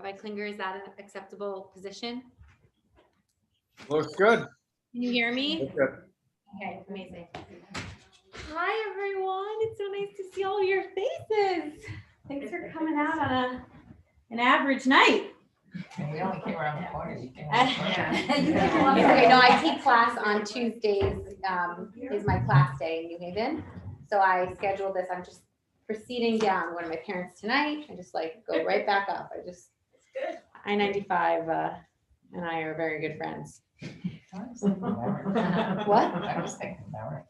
Rabbi Klinger, is that an acceptable position? Looks good. Can you hear me? Looks good. Okay, amazing. Hi, everyone. It's so nice to see all your faces. Thanks for coming out on an average night. We only came around the corner. Okay, no, I take class on Tuesdays, is my class day in New Haven. So I scheduled this, I'm just proceeding down one of my parents tonight. I just like go right back up. I-95 and I are very good friends. What? I was thinking Merrick.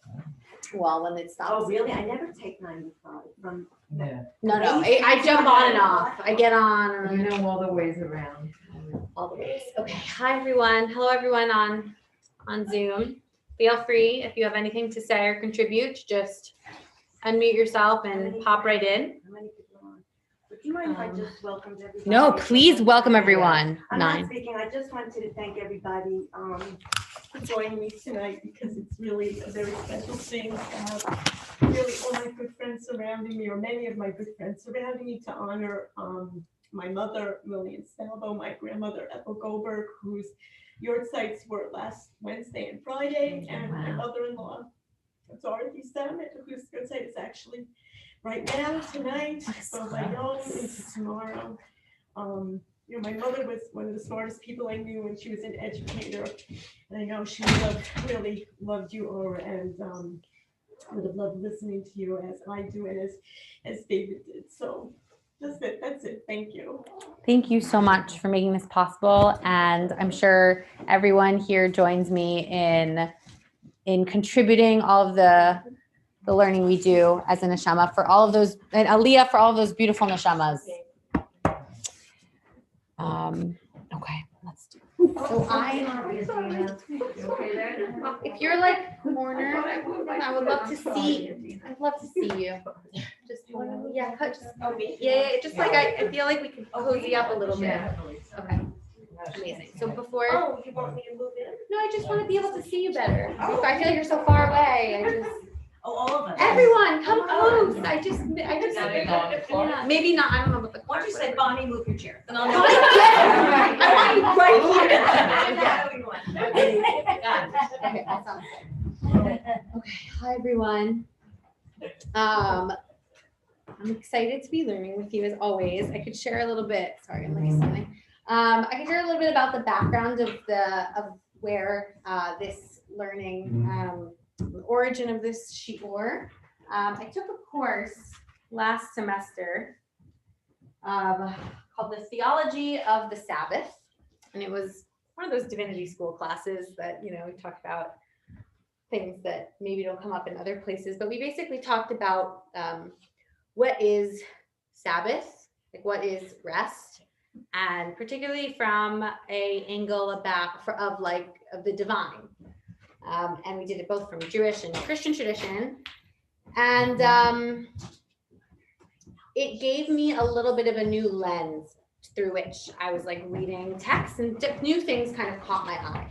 Well, when it stops. Oh, really? I never take 95 from. Yeah. No, I jump on and off. I get on. You know all the ways around. All the ways. Okay. Hi, everyone. Hello, everyone on Zoom. Feel free if you have anything to say or contribute, just unmute yourself and pop right in. How many people are on? Would you mind if I just welcomed everybody? No, please welcome everyone. I'm 9. not speaking. I just wanted to thank everybody for joining me tonight because it's really a very special thing to have really all my good friends surrounding me, or many of my good friends surrounding me, to honor my mother, Lillian Stalbo, my grandmother, Ethel Goldberg, whose yard sites were last Wednesday and Friday, and my mother-in-law, Dorothy Stammet, whose yard site is actually right now, tonight, so my own into tomorrow. You know, my mother was one of the smartest people I knew when she was an educator, and I know she really loved you, Aura, and would have loved listening to you as I do and as David did. So that's it. Thank you. Thank you so much for making this possible, and I'm sure everyone here joins me in contributing all of the learning we do as a neshama for all of those, and Aliyah for all of those beautiful neshamas. Okay, let's do it. So if you're like corner, I would love to see. I'd love to see you. Just just like I feel like we can cozy up a little bit. Okay, amazing. So before. Oh, you want me to move in? No, I just want to be able to see you better. I feel like you're so far away. Oh, all of us. Everyone, come close. I just, Yeah. maybe not. I don't know what the. Why don't you say, Bonnie, move your chair? And I'll I want you right here. Okay, that sounds good. Okay, hi everyone. I'm excited to be learning with you as always. I could share a little bit. Sorry, I'm like standing. I can share a little bit about the background of where this learning, the origin of this shiur. I took a course last semester called the Theology of the Sabbath, and it was one of those divinity school classes that, you know, we talk about things that maybe don't come up in other places, but we basically talked about what is Sabbath, like what is rest, and particularly from a angle of the divine. And we did it both from Jewish and Christian tradition. And it gave me a little bit of a new lens through which I was like reading texts, and new things kind of caught my eye.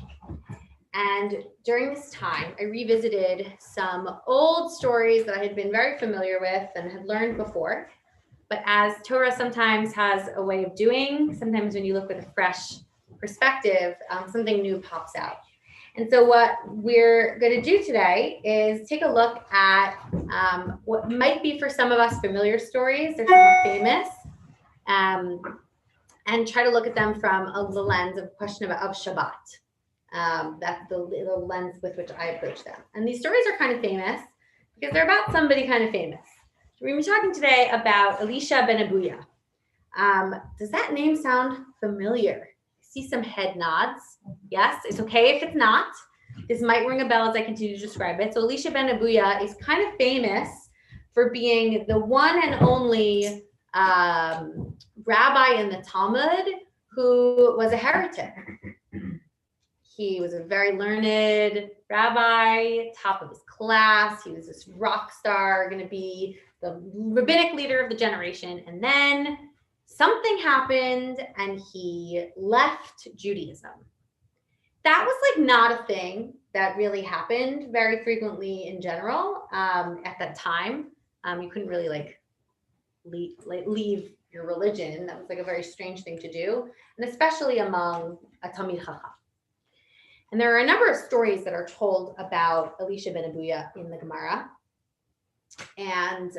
And during this time, I revisited some old stories that I had been very familiar with and had learned before. But as Torah sometimes has a way of doing, sometimes when you look with a fresh perspective, something new pops out. And so what we're going to do today is take a look at what might be for some of us familiar stories. They're somewhat famous, and try to look at them from the lens of question of Shabbat. That's the lens with which I approach them. And these stories are kind of famous because they're about somebody kind of famous. We're going to be talking today about Elisha ben Abuya. Does that name sound familiar? See some head nods. Yes, it's okay if it's not. This might ring a bell as I continue to describe it. So Elisha ben Abuya is kind of famous for being the one and only rabbi in the Talmud who was a heretic. He was a very learned rabbi, top of his class. He was this rock star, going to be the rabbinic leader of the generation. And then something happened and he left Judaism. That was like not a thing that really happened very frequently in general at that time. You couldn't really like leave your religion. That was like a very strange thing to do, and especially among a Talmid Chacham. And there are a number of stories that are told about Elisha ben Abuya in the Gemara, and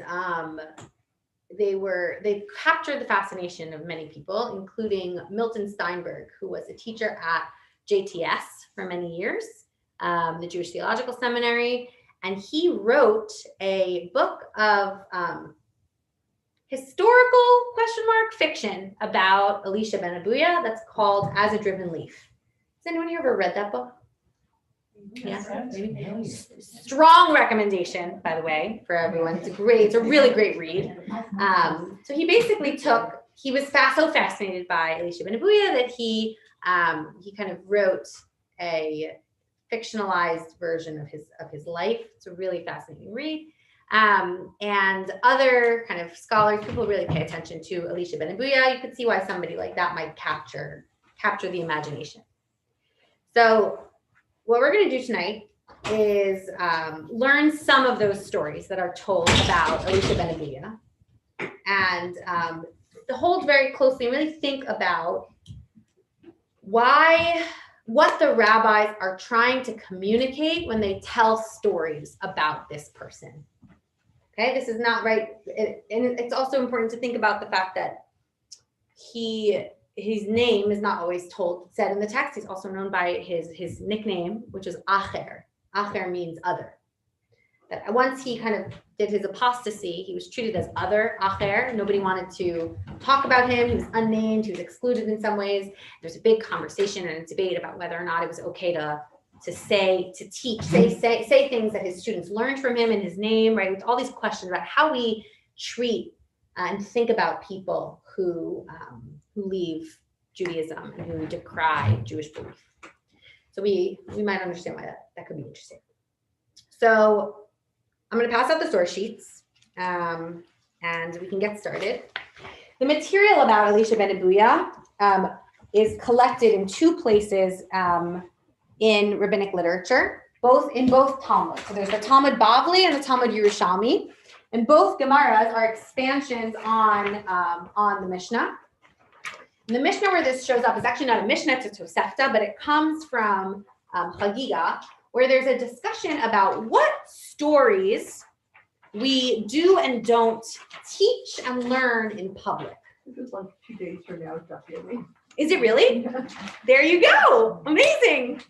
they captured the fascination of many people, including Milton Steinberg, who was a teacher at JTS for many years, the Jewish Theological Seminary, and he wrote a book of historical fiction about Elisha ben Abuya that's called As a Driven Leaf. Has anyone here ever read that book? Yes. Really? Strong recommendation, by the way, for everyone. It's a really great read. So he basically he was so fascinated by Elisha ben Abuya that he kind of wrote a fictionalized version of his life. It's a really fascinating read. And other kind of scholars, people really pay attention to Elisha ben Abuya. You could see why somebody like that might capture the imagination. So what we're going to do tonight is learn some of those stories that are told about Elisha ben Abuya, and to hold very closely and really think about what the rabbis are trying to communicate when they tell stories about this person. Okay, this is not right. And it's also important to think about the fact that his name is not always said in the text. He's also known by his nickname, which is Acher. Acher means other. That once he kind of did his apostasy, he was treated as other, Acher. Nobody wanted to talk about him. He was unnamed. He was excluded in some ways. There's a big conversation and a debate about whether or not it was okay to teach, say things that his students learned from him in his name, right? With all these questions about how we treat and think about people who leave Judaism and who decry Jewish belief. So we might understand why that could be interesting. So I'm going to pass out the source sheets, and we can get started. The material about Elisha ben Abuya is collected in two places in rabbinic literature, both Talmud. So there's the Talmud Bavli and the Talmud Yerushalmi, and both Gemaras are expansions on the Mishnah. And the Mishnah where this shows up is actually not a Mishnah, it's a Tosefta, but it comes from Chagiga, where there's a discussion about what stories we do and don't teach and learn in public. This is like 2 days from now, definitely. Is it really? There you go. Amazing.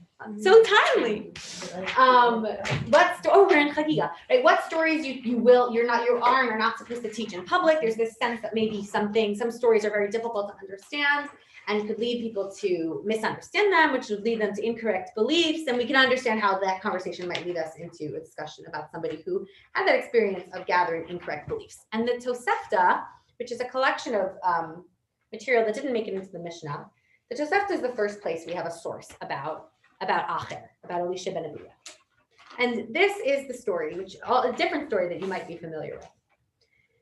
So timely. We're in Chagiga, right? What stories you are not supposed to teach in public. There's this sense that maybe some stories are very difficult to understand and could lead people to misunderstand them, which would lead them to incorrect beliefs. And we can understand how that conversation might lead us into a discussion about somebody who had that experience of gathering incorrect beliefs. And the Tosefta, which is a collection of material that didn't make it into the Mishnah, the Tosefta is the first place we have a source about Acher, about Elisha ben Abuya. And this is the story, a different story that you might be familiar with.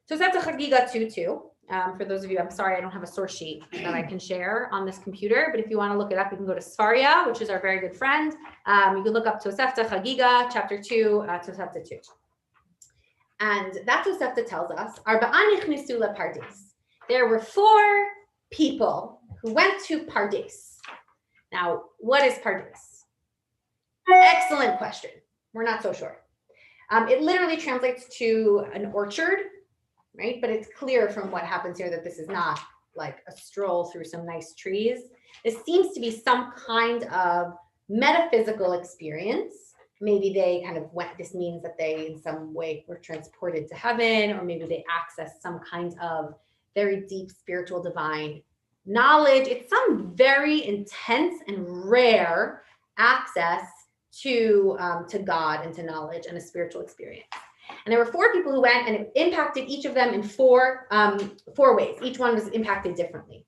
Tosefta Chagiga 2:2. For those of you, I'm sorry, I don't have a source sheet that I can share on this computer, but if you want to look it up, you can go to Sfaria, which is our very good friend. You can look up Tosefta Chagiga, chapter 2, Tosefta 2. And that Tosefta tells us, Arba'an nichnisu lePardes. There were 4 people who went to Pardes. Now, what is Pardes? Excellent question. We're not so sure. It literally translates to an orchard, right? But it's clear from what happens here that this is not like a stroll through some nice trees. This seems to be some kind of metaphysical experience. Maybe they kind of this means that they in some way were transported to heaven, or maybe they accessed some kind of very deep spiritual divine knowledge. It's some very intense and rare access to God and to knowledge and a spiritual experience. And there were 4 people who went, and it impacted each of them in 4 ways. Each one was impacted differently.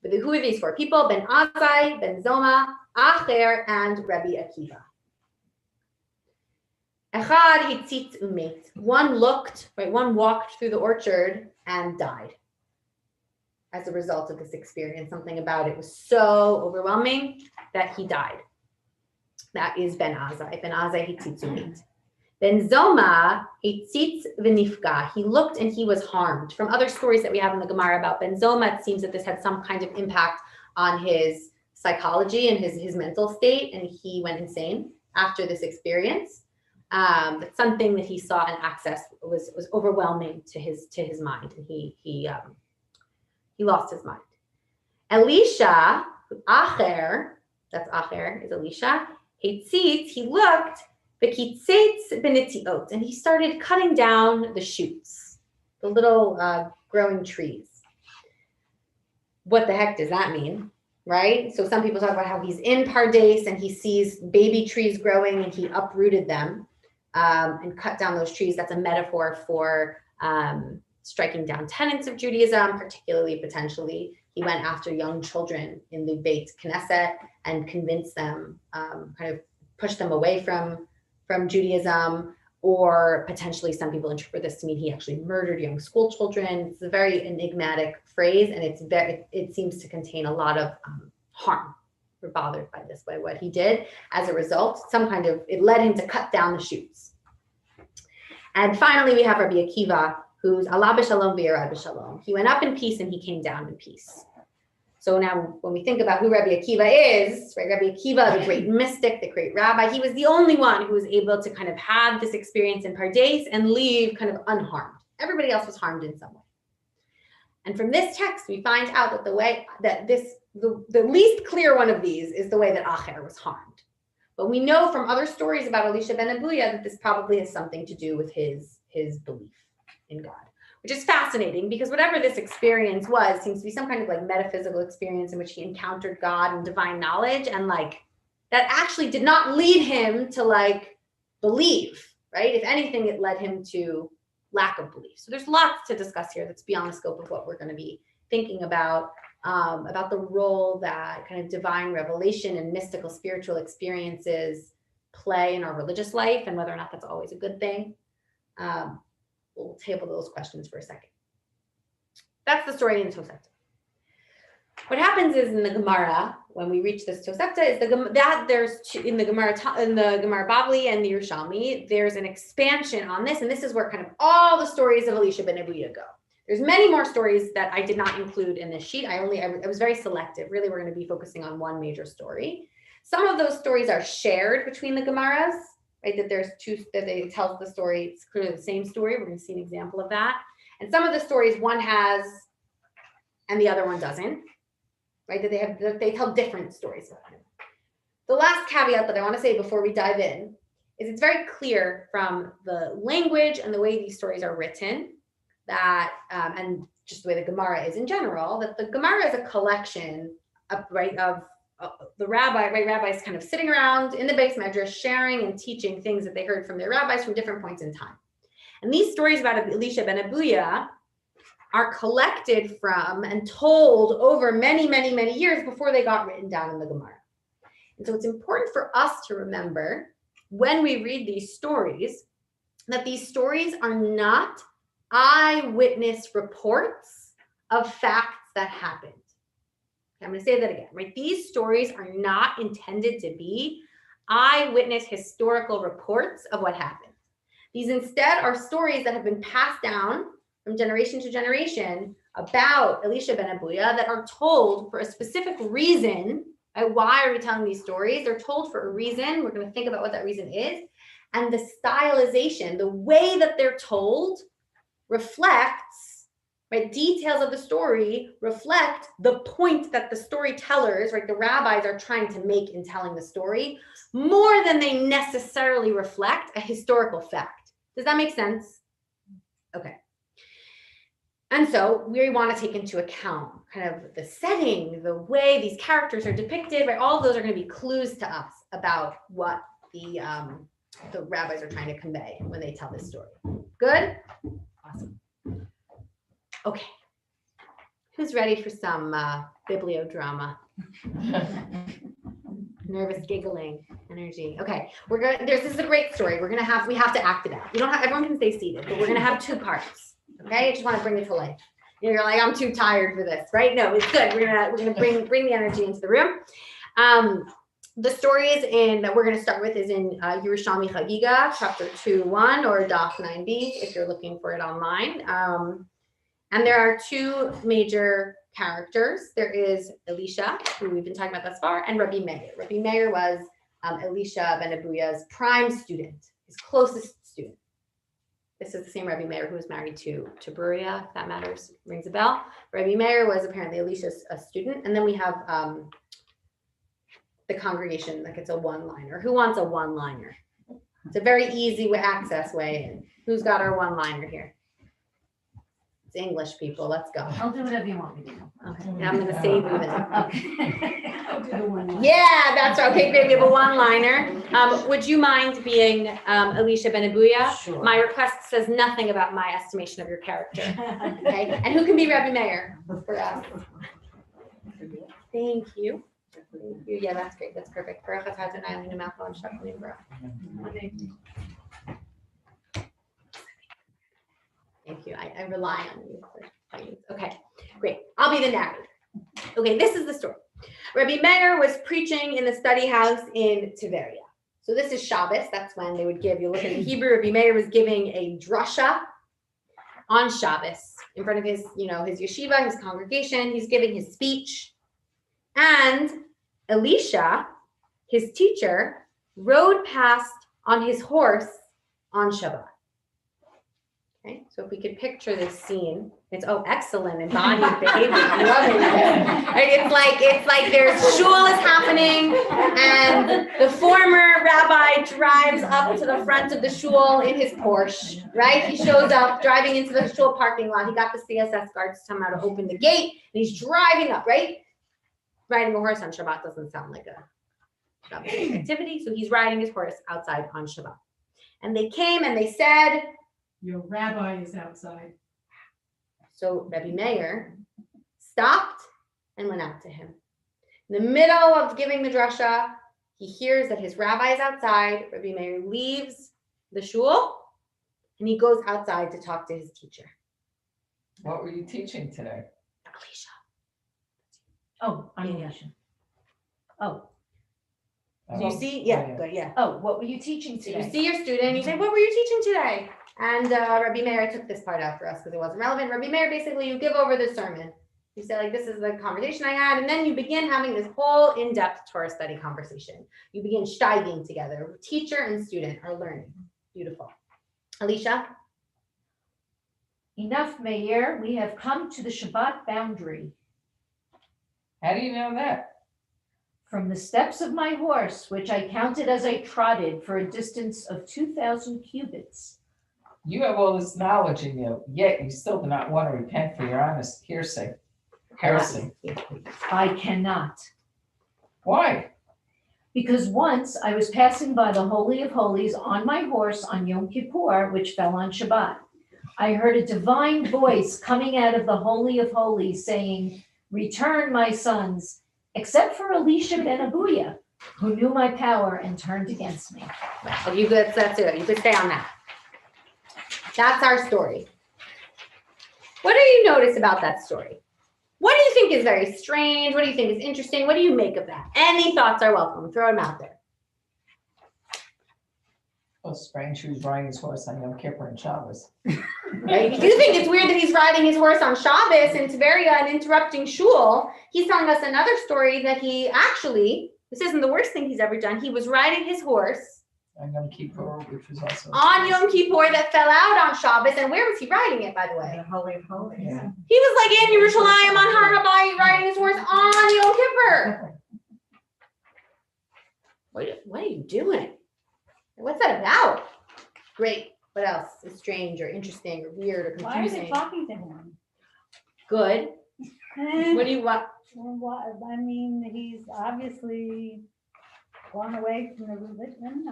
But who are these 4 people? Ben Azai, Ben Zoma, Acher, and Rabbi Akiva. Echad hitzit umet. One walked through the orchard and died as a result of this experience. Something about it was so overwhelming that he died. That is Ben Azai. Ben Azai hitzit umet. Ben Zoma, Eitzitz v'nifga. He looked and he was harmed. From other stories that we have in the Gemara about Ben Zoma, it seems that this had some kind of impact on his psychology and his mental state, and he went insane after this experience. But something that he saw and accessed was overwhelming to his mind, and he lost his mind. Elisha, Acher, that's Acher, is Elisha. Heitzitz, he looked, Bekitzitz benitziot, and he started cutting down the shoots, the little growing trees. What the heck does that mean, right? So some people talk about how he's in Pardes and he sees baby trees growing and he uprooted them and cut down those trees. That's a metaphor for striking down tenets of Judaism, particularly potentially. He went after young children in the Beit Knesset and convinced them, kind of pushed them away from Judaism, or potentially some people interpret this to mean he actually murdered young school children. It's a very enigmatic phrase, and it seems to contain a lot of harm. We're bothered by this, by what he did. As a result, it led him to cut down the shoots. And finally, we have Rabbi Akiva, who's Allah b'shalom v'yarad b'shalom. He went up in peace and he came down in peace. So now when we think about who Rabbi Akiva is, right, Rabbi Akiva, the great mystic, the great rabbi, he was the only one who was able to kind of have this experience in Pardes and leave kind of unharmed. Everybody else was harmed in some way. And from this text, we find out that the way that the least clear one of these is the way that Acher was harmed. But we know from other stories about Elisha ben Abuya that this probably has something to do with his belief in God, which is fascinating because whatever this experience was seems to be some kind of like metaphysical experience in which he encountered God and divine knowledge, and like that actually did not lead him to like believe, right? If anything, it led him to lack of belief. So there's lots to discuss here that's beyond the scope of what we're going to be thinking about the role that kind of divine revelation and mystical spiritual experiences play in our religious life and whether or not that's always a good thing. We'll table those questions for a second. That's the story in Tosefta. What happens is in the Gemara, when we reach this Tosefta, is in the Gemara Bavli and the Yerushalmi, there's an expansion on this, and this is where kind of all the stories of Elisha ben Abuya go. There's many more stories that I did not include in this sheet. I was very selective. Really, we're going to be focusing on one major story. Some of those stories are shared between the Gemaras, right? That there's two, that they tell the story. It's clearly the same story. We're going to see an example of that. And some of the stories one has and the other one doesn't, right? That they tell different stories. The last caveat that I want to say before we dive in is it's very clear from the language and the way these stories are written that, and just the way the Gemara is in general, that the Gemara is a collection of, right, of the rabbis kind of sitting around in the Beis Medrash, sharing and teaching things that they heard from their rabbis from different points in time. And these stories about Elisha ben Abuya are collected from and told over many, many, many years before they got written down in the Gemara. And so it's important for us to remember when we read these stories that these stories are not eyewitness reports of facts that happened. Okay, I'm going to say that again, right? These stories are not intended to be eyewitness historical reports of what happened. These instead are stories that have been passed down from generation to generation about Elisha ben Abuya that are told for a specific reason. Why are we telling these stories? They're told for a reason. We're going to think about what that reason is. And the stylization, the way that they're told, reflects, right, details of the story reflect the point that the storytellers, right, the rabbis are trying to make in telling the story, more than they necessarily reflect a historical fact. Does that make sense? Okay. And so we want to take into account kind of the setting, the way these characters are depicted, right? All of those are going to be clues to us about what the rabbis are trying to convey when they tell this story. Good? Awesome. Okay. Who's ready for some bibliodrama? Nervous giggling energy. Okay, this is a great story. We have to act it out. Everyone can stay seated, but we're gonna have two parts. Okay, I just want to bring it to life. You're like, I'm too tired for this, right? No, it's good. We're gonna bring the energy into the room. The story is in that we're going to start with is in Yerushalmi Chagiga, chapter 2:1 or Daf 9b if you're looking for it online. And there are two major characters. There is Elisha, who we've been talking about thus far, and Rabbi Meir. Rabbi Meir was Elisha ben Abuya's prime student, his closest student. This is the same Rabbi Meir who was married to Abuya, if that matters, rings a bell. Rabbi Meir was apparently Elisha's student. And then we have the congregation that gets a one-liner. Who wants a one-liner? It's a very easy access way in. Who's got our one-liner here? It's English people. Let's go. I'll do whatever you want me to do. Okay. Yeah, I'm going to save you then. Okay. I'll do the one. Yeah, that's right. Okay, great. We have a one-liner. Would you mind being Elisha ben Abuya? Sure. My request says nothing about my estimation of your character. Okay, and who can be Rabbi Meir for us? Thank you. Thank you. Yeah, that's great. That's perfect. Thank you. I rely on you for things. Okay, great. I'll be the narrator. Okay, this is the story. Rabbi Meir was preaching in the study house in Tiberia. So this is Shabbos. That's when they would give, you look at the Hebrew, Rabbi Meir was giving a drasha on Shabbos in front of his, his yeshiva, his congregation. He's giving his speech. And Elisha, his teacher, rode past on his horse on Shabbat. Okay, so if we could picture this scene, it's excellent embodied behavior. I'm loving it. Right? It's like there's shul is happening, and the former rabbi drives up to the front of the shul in his Porsche. Right? He shows up driving into the shul parking lot. He got the CSS guards to tell him how to open the gate, and he's driving up. Right? Riding a horse on Shabbat doesn't sound like a Shabbat activity, so he's riding his horse outside on Shabbat. And they came and they said, Your rabbi is outside. so Rabbi Meir stopped and went out to him. In the middle of giving the drasha, he hears that his rabbi is outside. Rabbi Meir leaves the shul and he goes outside to talk to his teacher. What were you teaching today? Elisha. Oh, I'm Yeah. Elisha. Oh, Do you see? Yeah, good, yeah. oh, what were you teaching So you today? see your student, you say, what were you teaching today? And Rabbi Meir, I took this part out for us because it wasn't relevant. Rabbi Meir, basically, you give over the sermon. You say, this is the conversation I had. And then you begin having this whole in-depth Torah study conversation. You begin steiging together. Teacher and student are learning. Beautiful. Elisha? Enough, Meir. We have come to the Shabbat boundary. How do you know that? From the steps of my horse, which I counted as I trotted for a distance of 2,000 cubits. You have all this knowledge in you, yet you still do not want to repent for your honest heresy. I cannot. Why? Because once I was passing by the Holy of Holies on my horse on Yom Kippur, which fell on Shabbat. I heard a divine voice coming out of the Holy of Holies saying, "Return, my sons, except for Elisha ben Abuya, who knew my power and turned against me." Oh, that's it. You could stay on that. That's our story. What do you notice about that story? What do you think is very strange? What do you think is interesting? What do you make of that? Any thoughts are welcome. Throw them out there. Oh, strange, who's riding his horse on Yom Kippur and Shabbos. Right? You do think it's weird that he's riding his horse on Shabbos in Tiberia and interrupting shul. He's telling us another story that he actually, this isn't the worst thing he's ever done. He was riding his horse On Yom Kippur, which was also. on Yom Kippur that fell out on Shabbos. And where was he riding it, by the way? The Holy of Holies. Yeah. He was like in Yerushalayim on Har Habayit riding his horse on Yom Kippur. What are you doing? What's that about? Great. What else is strange or interesting or weird or Why are they confusing? talking to him? Good. What do you want? I mean, he's obviously gone away from the religion.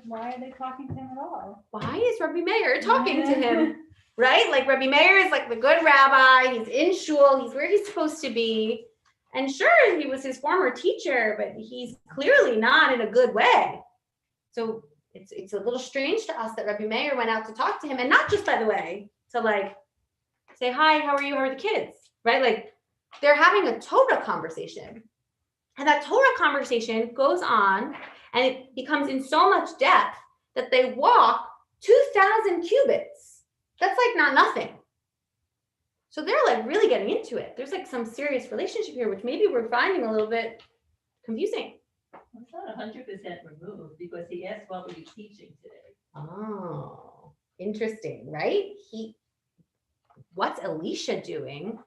Why are they talking to him at all? Why is Rabbi Meir talking to him? Right? Like Rabbi Meir is like the good rabbi. He's in shul. He's where he's supposed to be. And sure, he was his former teacher, but he's clearly not in a good way. So it's a little strange to us that Rabbi Meir went out to talk to him, and not just, by the way, to like say, hi, how are you? How are the kids? Right? Like they're having a Torah conversation. And that Torah conversation goes on and it becomes in so much depth that they walk 2,000 cubits. That's like not nothing. So they're like really getting into it. There's like some serious relationship here, which maybe we're finding a little bit confusing. It's not 100% removed because he asked, what were you teaching today? Oh, interesting, right? What's Elisha doing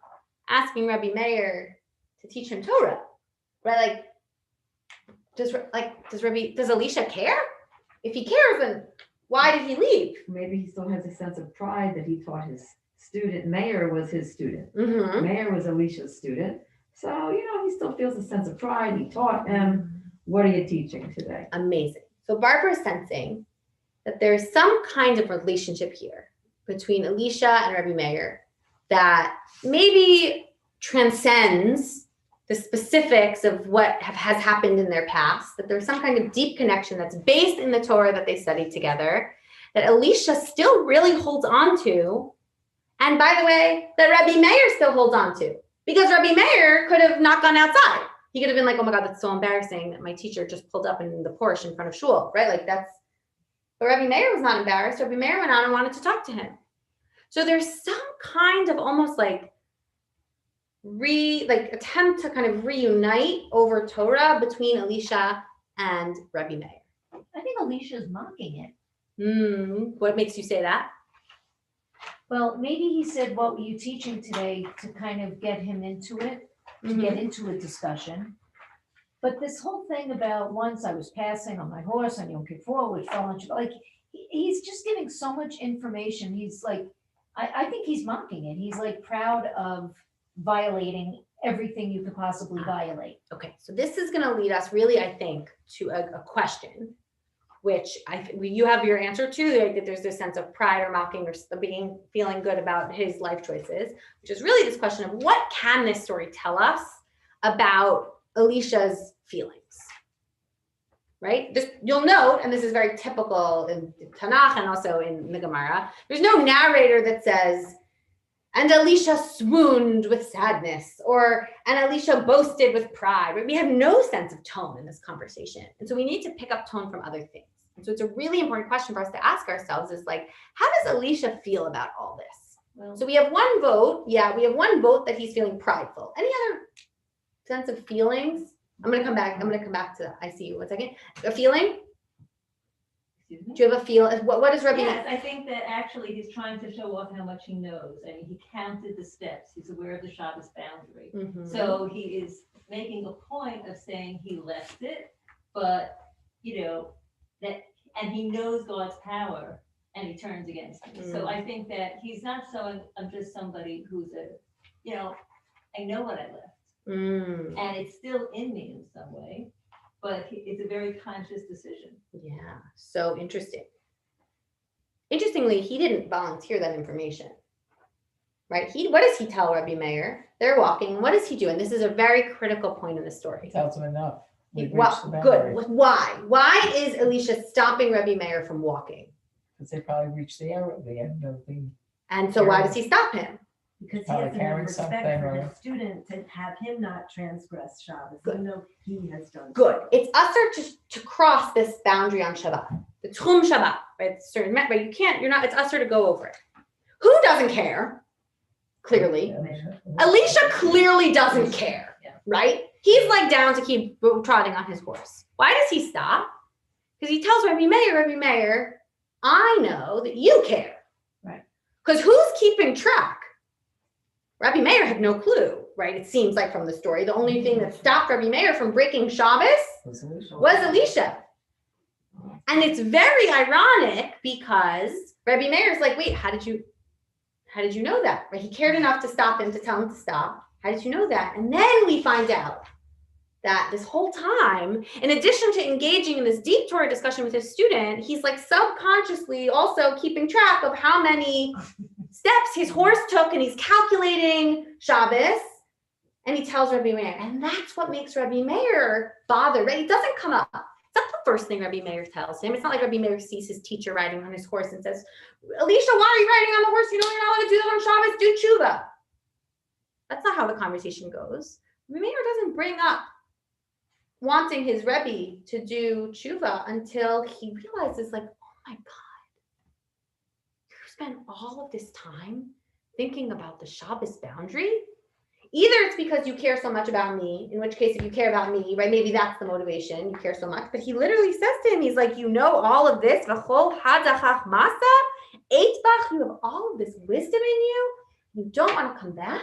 asking Rabbi Meir to teach him Torah? Right? Does Elisha care? If he cares, then why did he leave? Maybe he still has a sense of pride that he taught his student. Meir was his student. Mm-hmm. Meir was Elisha's student. So, he still feels a sense of pride. He taught him. What are you teaching today? Amazing. So Barbara is sensing that there's some kind of relationship here between Elisha and Rabbi Meir that maybe transcends the specifics of what has happened in their past, that there's some kind of deep connection that's based in the Torah that they studied together, that Elisha still really holds on to, and by the way, that Rabbi Meir still holds on to, because Rabbi Meir could have not gone outside. He could have been like, oh my God, that's so embarrassing that my teacher just pulled up in the Porsche in front of shul, right? But Rabbi Meir was not embarrassed. Rabbi Meir went on and wanted to talk to him. So there's some kind of almost attempt to kind of reunite over Torah between Elisha and Rabbi Meir. I think Elisha's mocking it. What makes you say that? Well, maybe he said, what were you teaching today, to kind of get him into it, to get into a discussion. But this whole thing about once I was passing on my horse on Yom Kippur, which fell on Shabbat, he's just giving so much information. He's like, I think he's mocking it. He's like proud of violating everything you could possibly violate. Okay, so this is going to lead us really, I think, to a question, which you have your answer to, that there's this sense of pride or mocking or feeling good about his life choices, which is really this question of what can this story tell us about Elisha's feelings, right? You'll note, and this is very typical in Tanakh and also in the Gemara, there's no narrator that says, and Elisha swooned with sadness, and Elisha boasted with pride. Right? We have no sense of tone in this conversation. And so we need to pick up tone from other things. And so it's a really important question for us to ask ourselves is how does Elisha feel about all this? Well, So we have one vote. Yeah, we have one vote that he's feeling prideful. Any other sense of feelings? I'm going to come back to that. I see you. 1 second. A feeling? Excuse me? Do you have a feel? What is Rabbi? Yes, I think that actually he's trying to show off how much he knows. I mean, he counted the steps. He's aware of the Shabbos boundary. Mhm. So he is making a point of saying he left it, but and he knows God's power and he turns against him. So I think that he's not showing, I'm just somebody who's I know what I left. And it's still in me in some way, but it's a very conscious decision. Yeah, so interesting. Interestingly, he didn't volunteer that information, right? What does he tell Rabbi Meir? They're walking. What does he do? And this is a very critical point in the story. He tells him enough. We've reached the Well, boundary. good. Why? Why is Elisha stopping Rabbi Meir from walking? Because they probably reached the end of the. And so why does he stop him? Because he Probably has enough carrying respect something for or- his student to have him not transgress Shabbos, Good. even though he has done. Good. It's usher to cross this boundary on Shabbat. The Tchum Shabbat, right? It's certain, right? It's usher to go over it. Who doesn't care? Clearly. Elisha clearly doesn't care, right? He's down to keep trotting on his horse. Why does he stop? Because he tells Rabbi Meir, I know that you care. Right. Because who's keeping track? Rabbi Meir had no clue, right? It seems like from the story, the only thing that stopped Rabbi Meir from breaking Shabbos was Elisha. And it's very ironic because Rabbi Meir is like, wait, how did you know that? Right? He cared enough to stop him, to tell him to stop. How did you know that? And then we find out that this whole time, in addition to engaging in this deep Torah discussion with his student, he's subconsciously also keeping track of how many steps his horse took, and he's calculating Shabbos, and he tells Rabbi Meir. And that's what makes Rabbi Meir bother, right? It doesn't come up. It's not the first thing Rabbi Meir tells him. It's not like Rabbi Meir sees his teacher riding on his horse and says, Elisha, why are you riding on the horse? You know you're not allowed to do that on Shabbos. Do tshuva. That's not how the conversation goes. Rabbi Meir doesn't bring up wanting his Rebbe to do tshuva until he realizes, like, oh my God, you spent all of this time thinking about the Shabbos boundary. Either it's because you care so much about me, in which case, if you care about me, right, maybe that's the motivation, you care so much. But he literally says to him, he's like, you know all of this, v'chol hadachach masa, eitbach, you have all of this wisdom in you, you don't want to come back?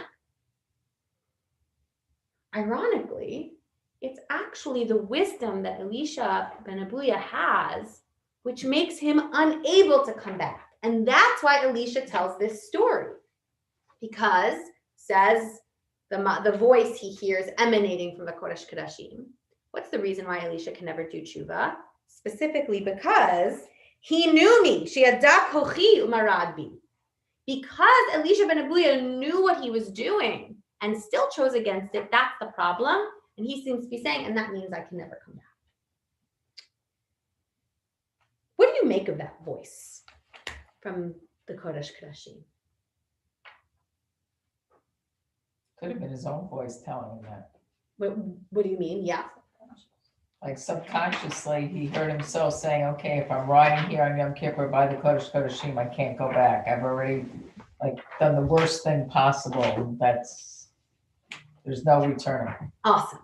Ironically, it's actually the wisdom that Elisha ben Abuya has, which makes him unable to come back. And that's why Elisha tells this story. Because, says the voice he hears emanating from the Kodesh Kodashim. What's the reason why Elisha can never do tshuva? Specifically because he knew me. She'ada kochi umarad bi. Because Elisha ben Abuya knew what he was doing and still chose against it, that's the problem. And he seems to be saying, and that means I can never come back. What do you make of that voice from the Kodesh Kodashim? Could have been his own voice telling him that. What do you mean? Yeah. Like subconsciously, he heard himself saying, okay, if I'm riding here on Yom Kippur by the Kodesh Kodashim, I can't go back. I've already done the worst thing possible. There's no return. Awesome.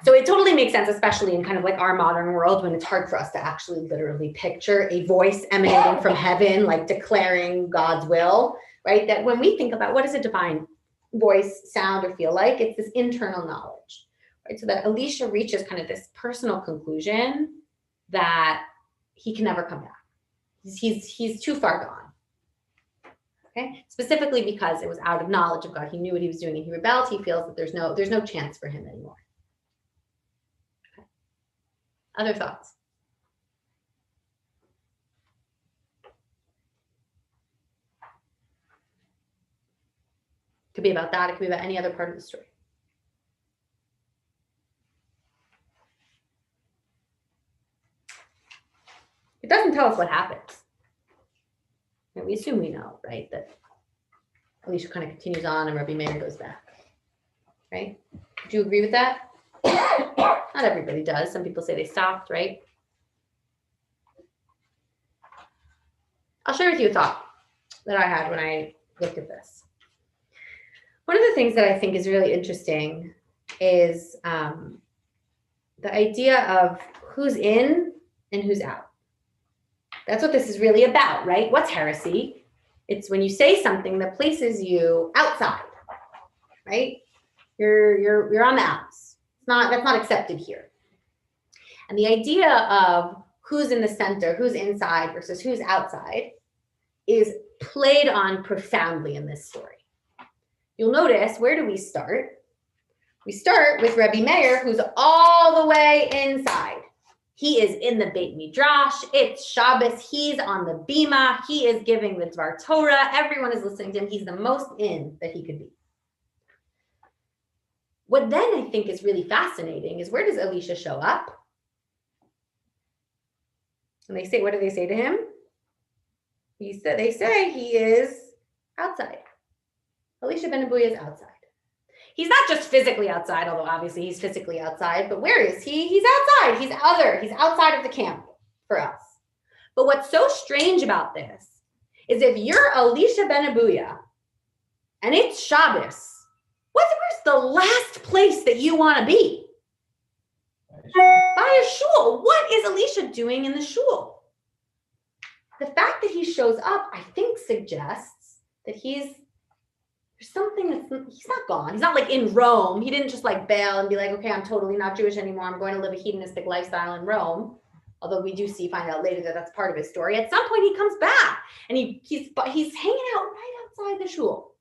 So it totally makes sense, especially in kind of like our modern world when it's hard for us to actually literally picture a voice emanating from heaven, like declaring God's will, right? That when we think about what does a divine voice sound or feel like, it's this internal knowledge, right? So that Elisha reaches kind of this personal conclusion that he can never come back. He's too far gone. Okay, specifically because it was out of knowledge of God. He knew what he was doing and he rebelled. He feels that there's no chance for him anymore. Okay. Other thoughts? Could be about that. It could be about any other part of the story. It doesn't tell us what happens. And we assume we know, right? That Elisha kind of continues on and Rabbi Meir goes back, right? Do you agree with that? Not everybody does. Some people say they stopped, right? I'll share with you a thought that I had when I looked at this. One of the things that I think is really interesting is the idea of who's in and who's out. That's what this is really about, right? What's heresy? It's when you say something that places you outside, right? You're on the outs. That's not accepted here. And the idea of who's in the center, who's inside versus who's outside is played on profoundly in this story. You'll notice, where do we start? We start with Rebbe Meir, who's all the way inside. He is in the Beit Midrash. It's Shabbos. He's on the bima. He is giving the Dvar Torah. Everyone is listening to him. He's the most in that he could be. What then I think is really fascinating is, where does Elisha show up? And they say, what do they say to him? They say he is outside. Elisha ben Abuya is outside. He's not just physically outside, although obviously he's physically outside, but where is he? He's outside. He's other. He's outside of the camp for us. But what's so strange about this is, if you're Elisha ben Abuya and it's Shabbos, where's the last place that you want to be? By a shul. What is Elisha doing in the shul? The fact that he shows up, I think, suggests that there's something he's not gone. He's not like in Rome. He didn't just like bail and be like, okay, I'm totally not Jewish anymore. I'm going to live a hedonistic lifestyle in Rome. Although we do find out later that that's part of his story. At some point he comes back and he's hanging out right outside the shul.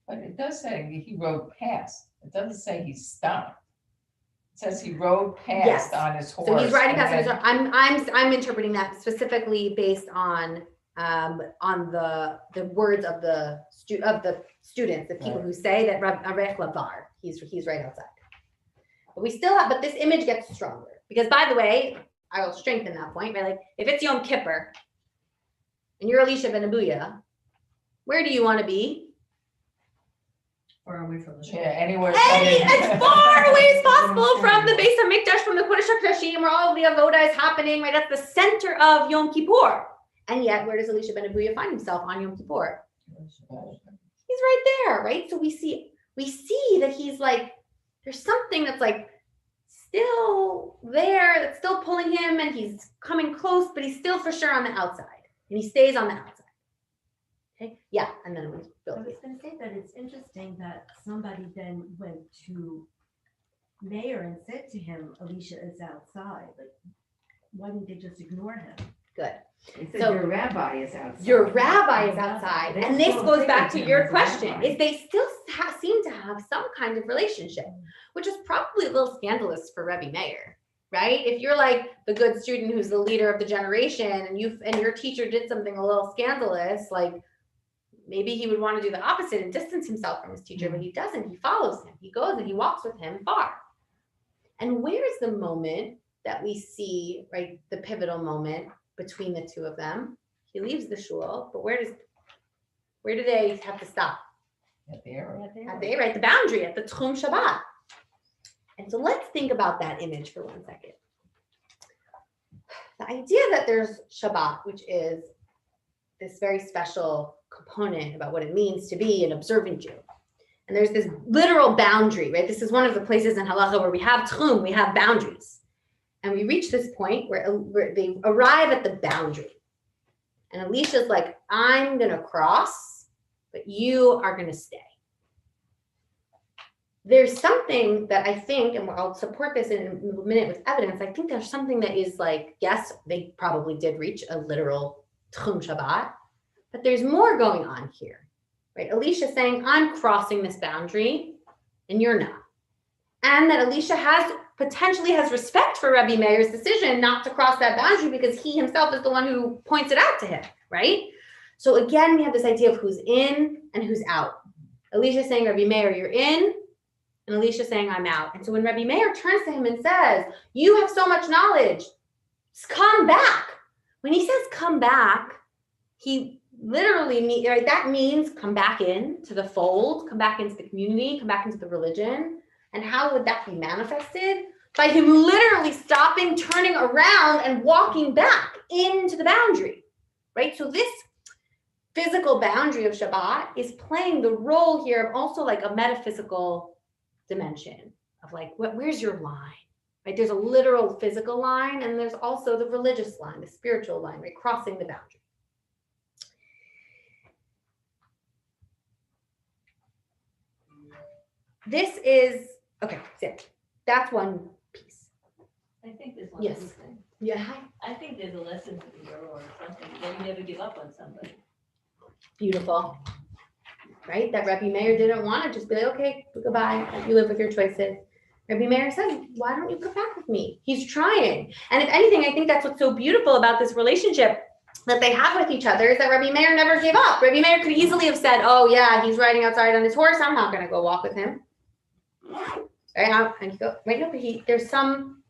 But it does say he rode past. It doesn't say he stopped. It says he rode past on his horse. So he's riding past on his horse. I'm interpreting that specifically based on the words of the students, the people who say that Arech Lavar, he's right outside. But we still have, but this image gets stronger, because, by the way, I will strengthen that point, right? Like, if it's Yom Kippur and you're Elisha ben Abuya, where do you want to be? Far away from the shul. Yeah, anywhere. Hey, as far away as possible from the Beis HaMikdash, from the Kodesh HaKodashim, where all of the avoda is happening, right? That's the center of Yom Kippur. And yet, where does Elisha ben Abuya find himself on Yom Kippur? He's right there, right? So we see that he's like, there's something that's like still there, that's still pulling him, and he's coming close, but he's still for sure on the outside, and he stays on the outside. Okay, yeah, and then it was I Bill. was gonna say that it's interesting that somebody then went to Mayor and said to him, Elisha is outside, like, why didn't they just ignore him? Good. He said So- your rabbi is outside. Your rabbi is outside, They and this still goes think back of to him your as a question, rabbi. is they still seem to have some kind of relationship, which is probably a little scandalous for Rebbe Meir, right? If you're like the good student who's the leader of the generation, and your teacher did something a little scandalous, like maybe he would want to do the opposite and distance himself from his teacher, but he doesn't. He follows him. He goes and he walks with him far. And where is the moment that we see, right, the pivotal moment between the two of them? He leaves the shul, but where do they have to stop? At the arrow. At the, right, the boundary, at the Tchum Shabbat. And so let's think about that image for 1 second. The idea that there's Shabbat, which is this very special component about what it means to be an observant Jew. And there's this literal boundary, right? This is one of the places in Halacha where we have Tchum, we have boundaries. And we reach this point where they arrive at the boundary. And Elisha's like, I'm going to cross, but you are going to stay. There's something that I think, and I'll support this in a minute with evidence, I think there's something that is like, yes, they probably did reach a literal Tchum Shabbat, but there's more going on here, right? Elisha saying, I'm crossing this boundary and you're not. And that Elisha potentially has respect for Rebbe Meir's decision not to cross that boundary because he himself is the one who points it out to him, right? So again, we have this idea of who's in and who's out. Elisha saying, Rebbe Meir, you're in, and Elisha saying, I'm out. And so when Rebbe Meir turns to him and says, you have so much knowledge, come back. When he says come back, he literally means, right, that means come back into the fold, come back into the community, come back into the religion. And how would that be manifested? By him literally stopping, turning around, and walking back into the boundary, right? So this physical boundary of Shabbat is playing the role here of also like a metaphysical dimension of like, where's your line, right? There's a literal physical line, and there's also the religious line, the spiritual line, right? Crossing the boundary. This is, okay, so that's one piece. I think there's one Yes. other thing. Yeah. I think there's a lesson here or something, that you never give up on somebody. Beautiful, right? That Rebbe Meir didn't want to just be like, okay, goodbye, you live with your choices. Rebbe Meir says, why don't you come back with me? He's trying. And if anything, I think that's what's so beautiful about this relationship that they have with each other is that Rebbe Meir never gave up. Rebbe Meir could easily have said, oh yeah, he's riding outside on his horse, I'm not going to go walk with him. Right? And you go, wait, no, but there's some,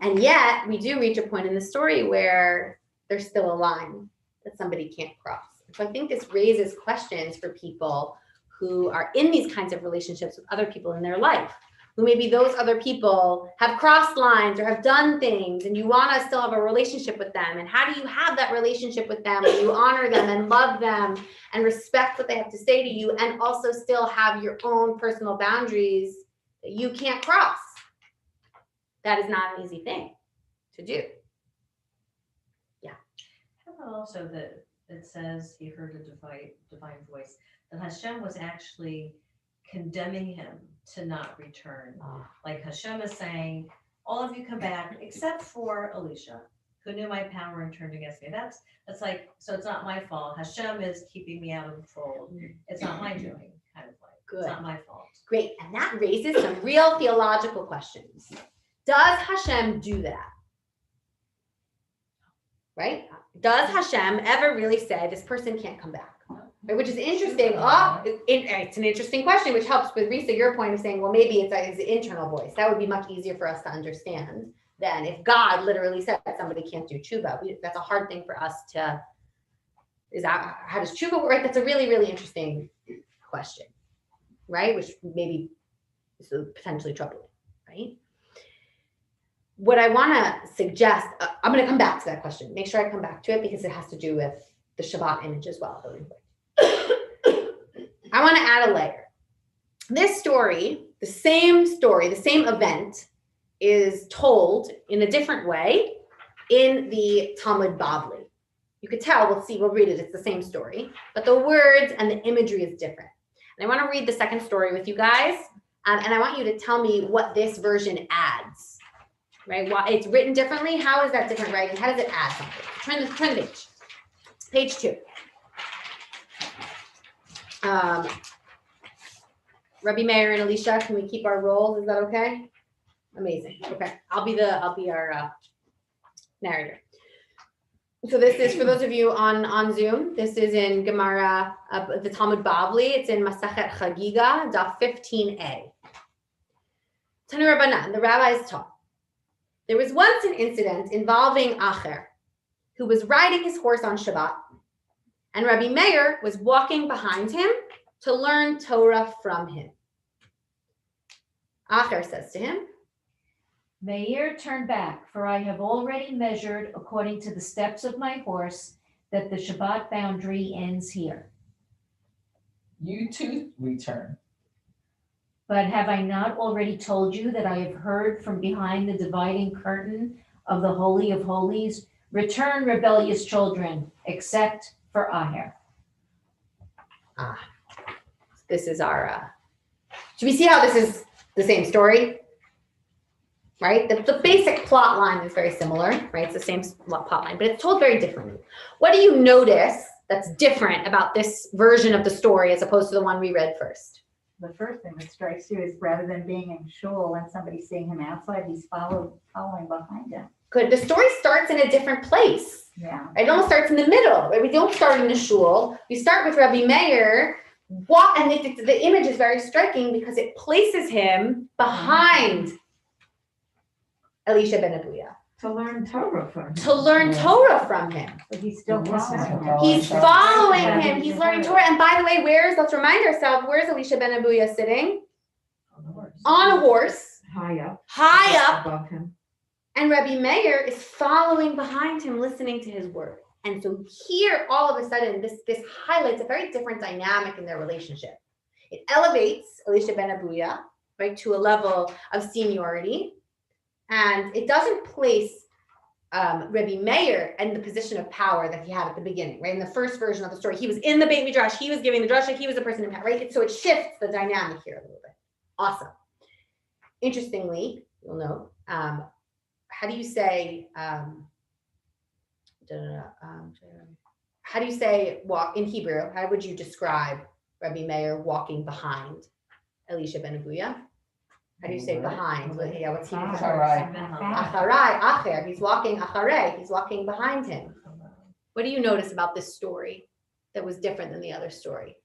and yet we do reach a point in the story where there's still a line that somebody can't cross. So I think this raises questions for people who are in these kinds of relationships with other people in their life, who maybe those other people have crossed lines or have done things, and you want to still have a relationship with them. And how do you have that relationship with them where you honor them and love them and respect what they have to say to you, and also still have your own personal boundaries that you can't cross? That is not an easy thing to do. How about also that it says he heard a divine voice, that Hashem was actually condemning him to not return. Like Hashem is saying, all of you come back except for Elisha, who knew my power and turned against me. That's like, so it's not my fault. Hashem is keeping me out of the fold. It's not my doing, kind of like. Good. It's not my fault. Great. And that raises some real theological questions. Does Hashem do that? Right? Does Hashem ever really say this person can't come back? Right? Which is interesting. It's an interesting question, which helps with Risa, your point of saying, well, maybe it's his internal voice. That would be much easier for us to understand than if God literally said somebody can't do tshuva. That's a hard thing for us to, how does tshuva work? Right? That's a really, really interesting question. right? Which maybe is potentially troubling, right? What I want to suggest, I'm going to come back to that question. Make sure I come back to it because it has to do with the Shabbat image as well. I want to add a layer. This story, the same event is told in a different way in the Talmud Bavli. You could tell, we'll read it, it's the same story, but the words and the imagery is different. And I want to read the second story with you guys, and I want you to tell me what this version adds, right? Why it's written differently, how is that different, right? And how does it add something? Turn the page. Page 2. Rabbi Meir and Elisha, can we keep our roles? Is that okay? Amazing. Okay, I'll be our narrator. So this is for those of you on Zoom. This is in Gemara, the Talmud Bavli. It's in Masachet Chagiga, Daf 15a. Tanu Rabbanan, the rabbis taught. There was once an incident involving Acher, who was riding his horse on Shabbat, and Rabbi Meir was walking behind him to learn Torah from him. Acher says to him, Meir, turn back, for I have already measured according to the steps of my horse that the Shabbat boundary ends here. You too return. But have I not already told you that I have heard from behind the dividing curtain of the Holy of Holies, return, rebellious children, except for Aher. This is our, should we see how this is the same story? Right? The basic plot line is very similar, right? It's the same plot line, but it's told very differently. What do you notice that's different about this version of the story as opposed to the one we read first? The first thing that strikes you is rather than being in shul and somebody seeing him outside, he's following behind him. Good. The story starts in a different place. Yeah. It almost starts in the middle. Right? We don't start in the shul. We start with Rabbi Meir. And the image is very striking because it places him behind Elisha ben Abuya. To learn Torah from him. To learn Torah from him. But he's still following him. He's following him. He's learning Torah. And by the way, let's remind ourselves, where's Elisha ben Abuya sitting? On a horse. High up. High up. Above him. And Rabbi Meir is following behind him, listening to his word. And so here, all of a sudden, this highlights a very different dynamic in their relationship. It elevates Elisha ben Abuya, right, to a level of seniority. And it doesn't place Rabbi Meir in the position of power that he had at the beginning, right? In the first version of the story, he was in the Beit Midrash, he was giving the drasha, he was the person in power, right? So it shifts the dynamic here a little bit. Awesome. Interestingly, you'll note, how do you say walk in Hebrew? How would you describe Rabbi Meir walking behind Elisha ben Abuya? How do you say behind? Yeah, what's Hebrew? Acharai, acher. He's walking acharai. He's walking behind him. What do you notice about this story that was different than the other story?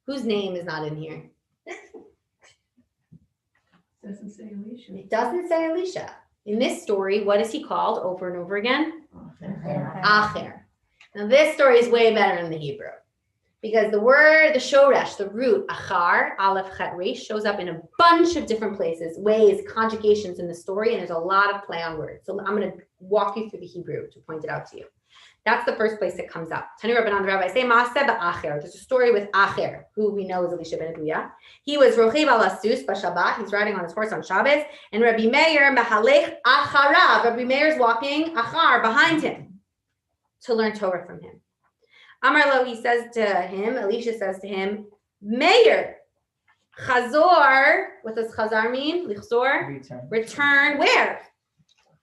Whose name is not in here? Doesn't say Elisha. It doesn't say Elisha. In this story, what is he called over and over again? Acher. Now this story is way better in the Hebrew because the word, the shoresh, the root, achar, aleph, chet, resh, shows up in a bunch of different places, ways, conjugations in the story, and there's a lot of play on words. So I'm going to walk you through the Hebrew to point it out to you. That's the first place it comes up. Tanu Rabbanan, the rabbis say, Maaseh ba'acher. There's a story with Acher, who we know is Elisha ben Abuya. He was rochiv al asus b'Shabbat. He's riding on his horse on Shabbos. And Rabbi Meir mehalech acharav. Rabbi Meir's walking achar behind him to learn Torah from him. Amar lo, he says to him, Elisha says to him, Meir, chazor. What does chazar mean? Lichzor. Return where?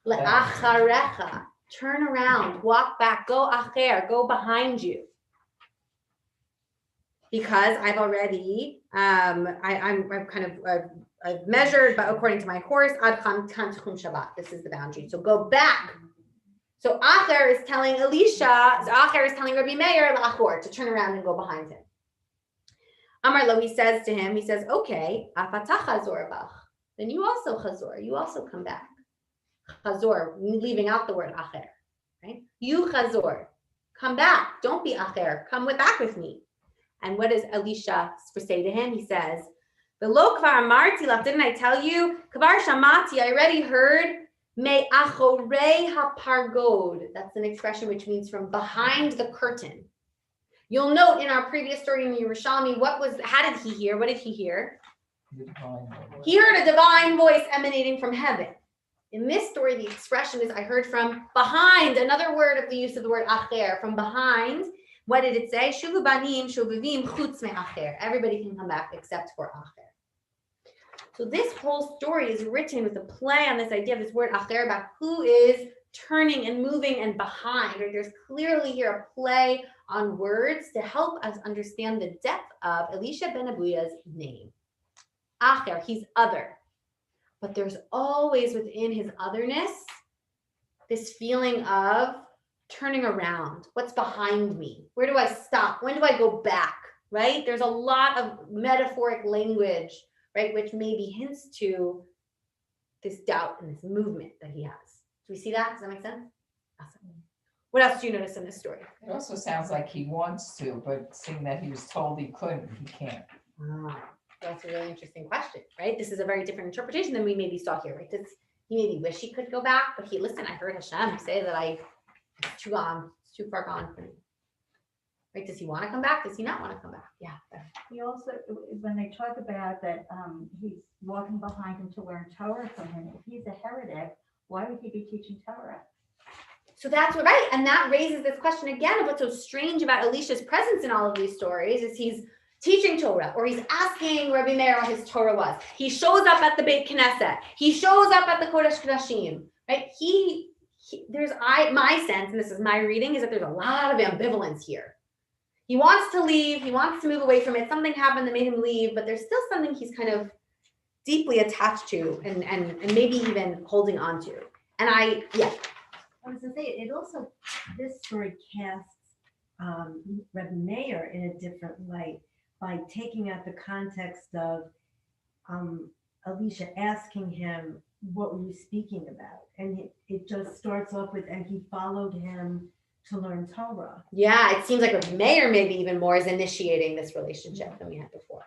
Le'acharecha. Turn around, walk back, go acher, go behind you. Because I've already, I've measured, but according to my horse, ad chan tchum Shabbat. This is the boundary. So go back. So Acher is telling Elisha, Acher is telling Rabbi Meir l'achor to turn around and go behind him. Amar lo, he says to him, okay, afatach chazor bach. Then you also chazor, you also come back. Chazor, leaving out the word acher, right? You chazor, come back. Don't be acher. Come back with me. And what does Elisha say to him? He says, "V'lo kvar amarti lach, didn't I tell you? Kvar shamati, I already heard. Me achorei hapargod." That's an expression which means from behind the curtain. You'll note in our previous story in Yerushalmi, how did he hear? What did he hear? He heard a divine voice emanating from heaven. In this story, the expression is, I heard from behind, another word of the use of the word acher, from behind. What did it say? Shuvu banim, shuvivim, chutz me'acher. Everybody can come back except for acher. So this whole story is written with a play on this idea of this word acher, about who is turning and moving and behind. Right? There's clearly here a play on words to help us understand the depth of Elisha ben Abuya's name. Acher, he's other. But there's always within his otherness this feeling of turning around. What's behind me? Where do I stop? When do I go back? Right? There's a lot of metaphoric language, right, which maybe hints to this doubt and this movement that he has. Do we see that? Does that make sense? Awesome. What else do you notice in this story? It also sounds like he wants to, but seeing that he was told he couldn't, he can't. That's a really interesting question, right? This is a very different interpretation than we maybe saw here, right? He maybe wish he could go back, but listen, I heard Hashem say that it's too far gone for me. Right? Does he want to come back? Does he not want to come back? Yeah. He also, when they talk about that, he's walking behind him to learn Torah from him. If he's a heretic, why would he be teaching Torah? So that's right. And that raises this question again of what's so strange about Elisha's presence in all of these stories is he's teaching Torah, or he's asking Rabbi Meir what his Torah was. He shows up at the Beit Knesset. He shows up at the Kodesh Kodashim, right? My sense, and this is my reading, is that there's a lot of ambivalence here. He wants to leave. He wants to move away from it. Something happened that made him leave, but there's still something he's kind of deeply attached to and maybe even holding on to. And I was going to say, it also, this story casts Rabbi Meir in a different light, by taking out the context of Elisha asking him, what were you speaking about? And it just starts off with, and he followed him to learn Torah. Yeah, it seems like Rabbi Meir maybe even more is initiating this relationship than we had before.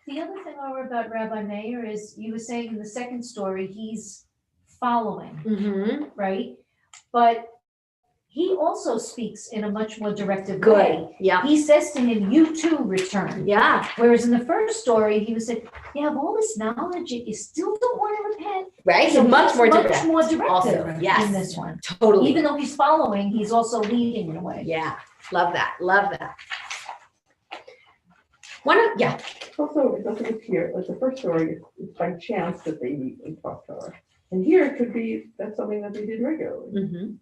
The other thing over about Rabbi Meir is you were saying in the second story, he's following, right? But he also speaks in a much more directive way. Yeah. He says to him, you too return. Yeah. Whereas in the first story, he was saying, you have all this knowledge, yet you still don't want to repent. Right. So much more directive also, yes. in this one. Totally. Even though he's following, he's also leading in a way. Yeah. Love that. Also, it doesn't appear, like the first story, it's by chance that they meet and talk Torah. And here it could be, that's something that they did regularly. Mm-hmm.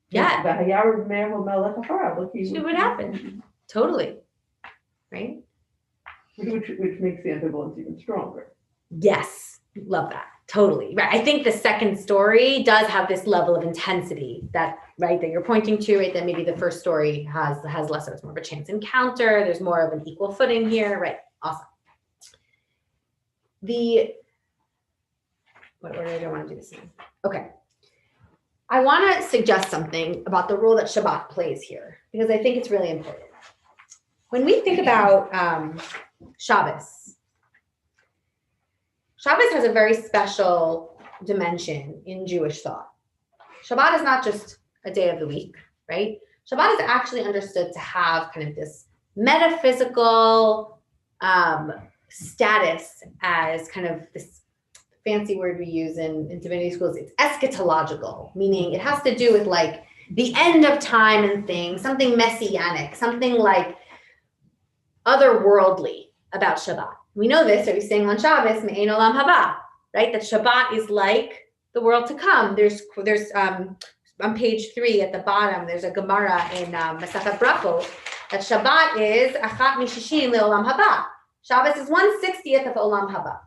Yeah. See what happened. Totally. Right? Which makes the ambivalence even stronger. Yes. Love that. Totally. Right. I think the second story does have this level of intensity that you're pointing to, right? That maybe the first story has lesser. It's more of a chance encounter. There's more of an equal footing here. Right. Awesome. What order do I want to do this in? Okay. I want to suggest something about the role that Shabbat plays here, because I think it's really important. When we think about Shabbos has a very special dimension in Jewish thought. Shabbat is not just a day of the week, right? Shabbat is actually understood to have kind of this metaphysical status as kind of this fancy word we use in divinity schools. It's eschatological, meaning it has to do with like the end of time and things, something messianic, something like otherworldly about Shabbat. We know this, so we sing on Shabbos, Me'ein Olam Haba, right? That Shabbat is like the world to come. There's on page 3 at the bottom, there's a Gemara in Masachet Brachot that Shabbat is Achat Mishishim LeOlam Haba. Shabbos is 1/60th of Olam Haba.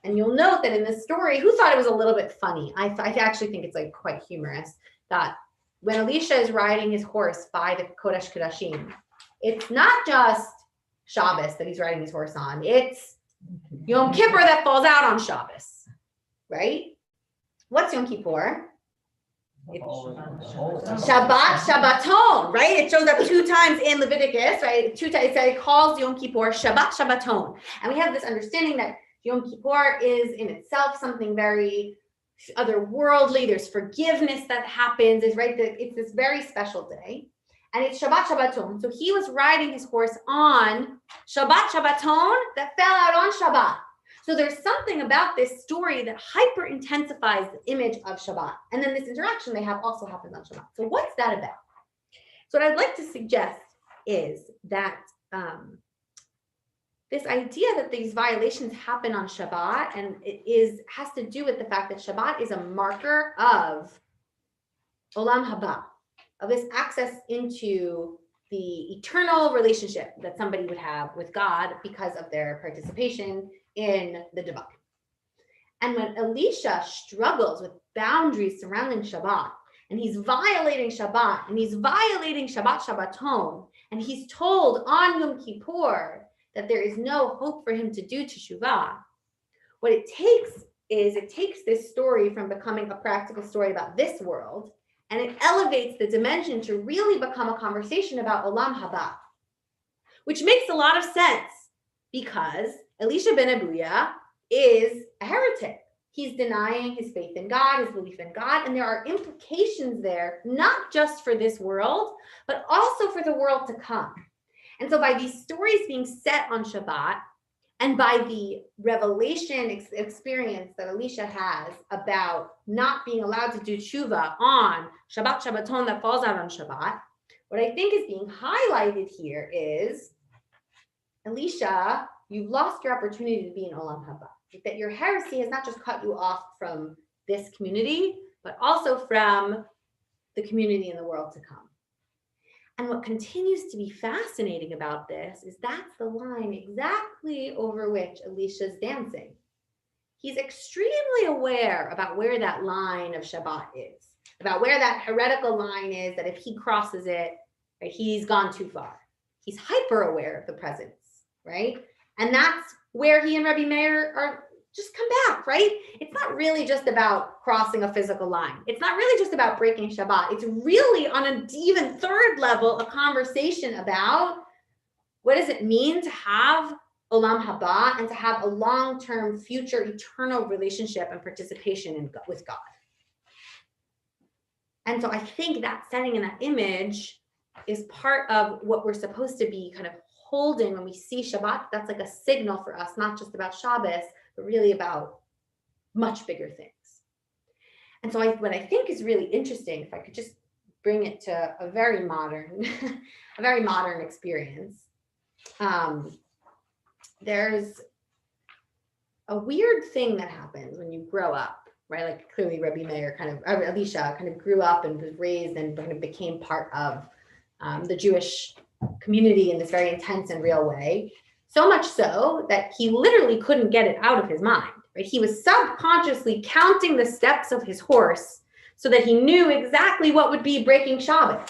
And you'll note that in this story, who thought it was a little bit funny? I actually think it's like quite humorous that when Elisha is riding his horse by the Kodesh Kodashim, it's not just Shabbos that he's riding his horse on. It's Yom Kippur that falls out on Shabbos, right? What's Yom Kippur? Shabbat, Shabbaton, right? It shows up 2 times in Leviticus, right? 2 times it calls Yom Kippur Shabbat, Shabbaton. And we have this understanding that Yom Kippur is in itself something very otherworldly. There's forgiveness that happens, is right? It's this very special day. And it's Shabbat, Shabbaton. So he was riding his horse on Shabbat, Shabbaton that fell out on Shabbat. So there's something about this story that hyper intensifies the image of Shabbat. And then this interaction they have also happens on Shabbat. So what's that about? So what I'd like to suggest is that this idea that these violations happen on Shabbat, and has to do with the fact that Shabbat is a marker of Olam Haba, of this access into the eternal relationship that somebody would have with God because of their participation in the divine. And when Elisha struggles with boundaries surrounding Shabbat, and he's violating Shabbat, and he's violating Shabbat Shabbaton, and he's told on Yom Kippur that there is no hope for him to do teshuvah, what it takes this story from becoming a practical story about this world, and it elevates the dimension to really become a conversation about Olam Haba, which makes a lot of sense because Elisha ben Abuya is a heretic. He's denying his faith in God, his belief in God, and there are implications there, not just for this world, but also for the world to come. And so by these stories being set on Shabbat, and by the revelation experience that Elisha has about not being allowed to do tshuva on Shabbat Shabbaton that falls out on Shabbat, what I think is being highlighted here is, Elisha, you've lost your opportunity to be in Olam Haba. That your heresy has not just cut you off from this community, but also from the community in the world to come. And what continues to be fascinating about this is that's the line exactly over which Elisha's dancing. He's extremely aware about where that line of Shabbat is, about where that heretical line is, that if he crosses it, right, he's gone too far. He's hyper aware of the presence, right? And that's where he and Rabbi Meir are just come back, right? It's not really just about crossing a physical line. It's not really just about breaking Shabbat. It's really on an even third level, a conversation about what does it mean to have Olam Haba and to have a long-term future eternal relationship and participation with God. And so I think that setting in that image is part of what we're supposed to be kind of holding when we see Shabbat. That's like a signal for us, not just about Shabbos, but really about much bigger things. And so what I think is really interesting, if I could just bring it to a very modern, experience. There's a weird thing that happens when you grow up, right? Like clearly Rabbi Meir Elisha kind of grew up and was raised and kind of became part of the Jewish community in this very intense and real way. So much so that he literally couldn't get it out of his mind, right? He was subconsciously counting the steps of his horse so that he knew exactly what would be breaking Shabbos,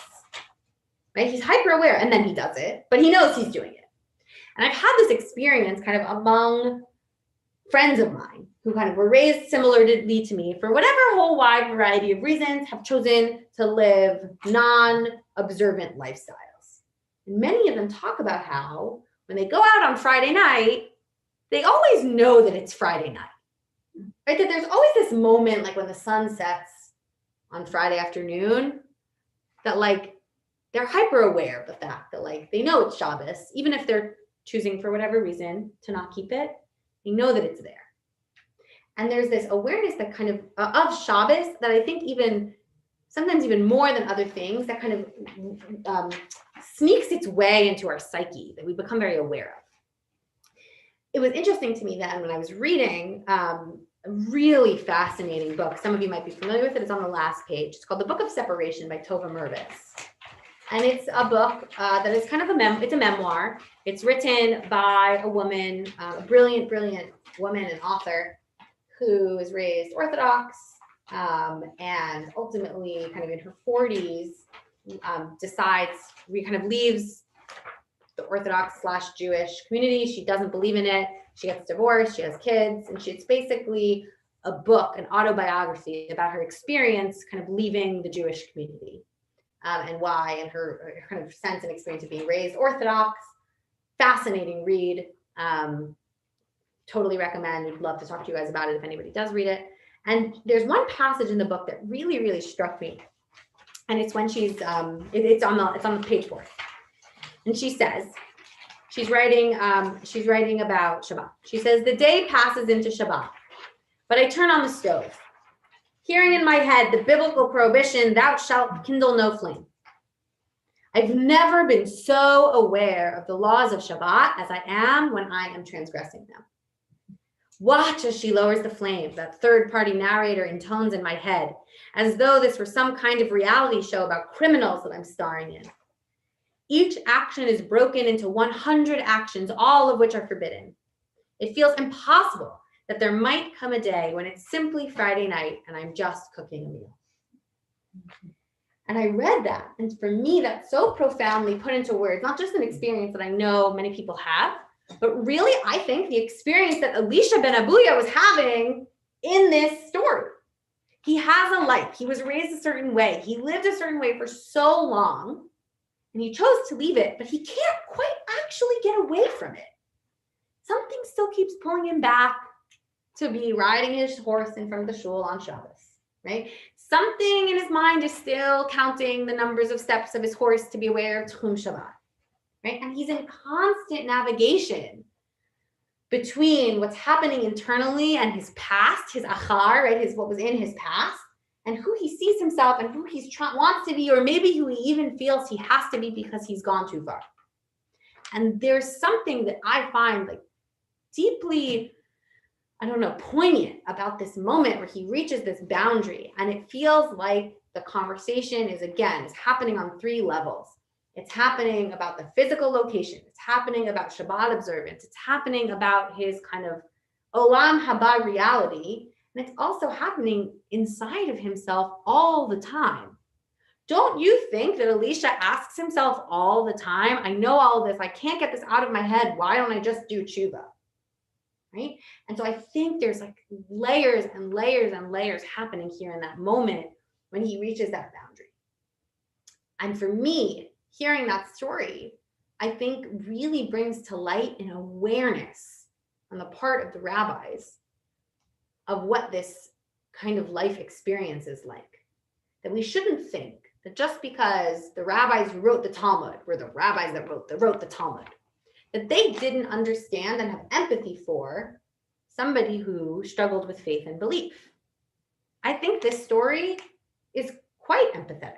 right? He's hyper aware, and then he does it, but he knows he's doing it. And I've had this experience kind of among friends of mine who kind of were raised similarly to me for whatever whole wide variety of reasons, have chosen to live non-observant lifestyles. And many of them talk about how when they go out on Friday night, they always know that it's Friday night, right? That there's always this moment, like when the sun sets on Friday afternoon, that like they're hyper aware of the fact that like they know it's Shabbos, even if they're choosing for whatever reason to not keep it, they know that it's there. And there's this awareness that kind of Shabbos that I think sometimes even more than other things, that kind of sneaks its way into our psyche, that we become very aware of. It was interesting to me then when I was reading a really fascinating book. Some of you might be familiar with it. It's on the last page. It's called The Book of Separation by Tova Mervis. And it's a book that is kind of it's a memoir. It's written by a woman, a brilliant woman and author who is raised Orthodox and ultimately kind of in her 40s leaves the Orthodox/Jewish community. She doesn't believe in it. She gets divorced. She has kids, and it's basically a book, an autobiography about her experience kind of leaving the Jewish community, and why, and her kind of sense and experience of being raised Orthodox. Fascinating read. Totally recommend. We'd love to talk to you guys about it if anybody does read it. And there's one passage in the book that really, really struck me. And it's when she's, it's on page 4. And she says, she's writing about Shabbat. She says, the day passes into Shabbat, but I turn on the stove, hearing in my head the biblical prohibition, thou shalt kindle no flame. I've never been so aware of the laws of Shabbat as I am when I am transgressing them. Watch as she lowers the flame, that third-party narrator intones in my head, as though this were some kind of reality show about criminals that I'm starring in. Each action is broken into 100 actions, all of which are forbidden. It feels impossible that there might come a day when it's simply Friday night and I'm just cooking a meal. And I read that, and for me, that's so profoundly put into words, not just an experience that I know many people have, but really, I think the experience that Elisha ben Abuya was having in this story. He has a life. He was raised a certain way. He lived a certain way for so long, and he chose to leave it, but he can't quite actually get away from it. Something still keeps pulling him back to be riding his horse in front of the shul on Shabbos, right? Something in his mind is still counting the numbers of steps of his horse to be aware of Tchum Shabbat, right? And he's in constant navigation between what's happening internally and his past, his achar, right? What was in his past, and who he sees himself and who he wants to be, or maybe who he even feels he has to be because he's gone too far. And there's something that I find like deeply, I don't know, poignant about this moment where he reaches this boundary, and it feels like the conversation is happening on 3 levels. It's happening about the physical location. It's happening about Shabbat observance. It's happening about his kind of olam haba reality. And it's also happening inside of himself all the time. Don't you think that Elisha asks himself all the time, I know all of this, I can't get this out of my head. Why don't I just do tshuva? Right? And so I think there's like layers and layers and layers happening here in that moment when he reaches that boundary. And for me, hearing that story, I think really brings to light an awareness on the part of the rabbis of what this kind of life experience is like. That we shouldn't think that just because the rabbis who wrote the Talmud were the rabbis that wrote the Talmud, that they didn't understand and have empathy for somebody who struggled with faith and belief. I think this story is quite empathetic.